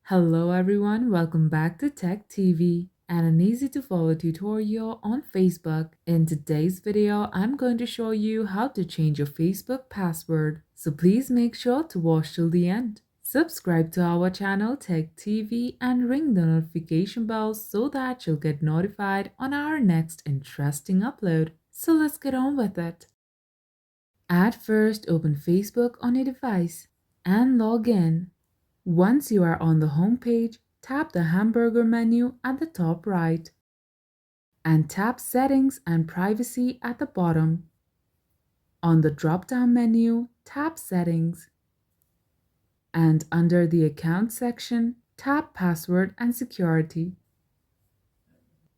Hello everyone, welcome back to Tech TV and an easy to follow tutorial on Facebook. In today's video, I'm going to show you how to change your Facebook password. So please make sure to watch till the end. Subscribe to our channel Tech TV and ring the notification bell so that you'll get notified on our next interesting upload. So let's get on with it. At first, open Facebook on your device and log in. Once you are on the home page, tap the hamburger menu at the top right and tap Settings and Privacy at the bottom. On the drop-down menu, tap Settings and under the Account section, tap Password and Security.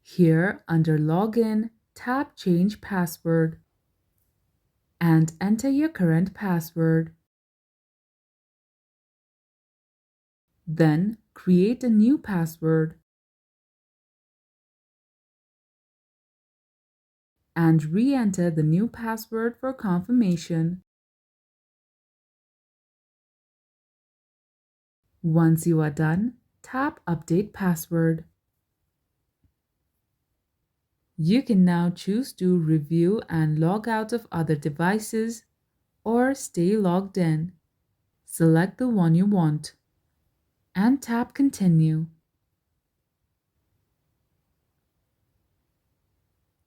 Here, under Login, tap Change Password and enter your current password. Then, create a new password and re-enter the new password for confirmation. Once you are done, tap Update Password. You can now choose to review and log out of other devices or stay logged in. Select the one you want and tap Continue.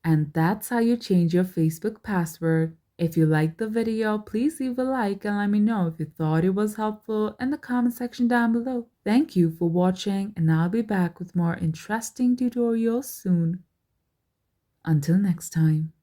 And that's how you change your Facebook password. If you liked the video, please leave a like and let me know if you thought it was helpful in the comment section down below. Thank you for watching and I'll be back with more interesting tutorials soon. Until next time.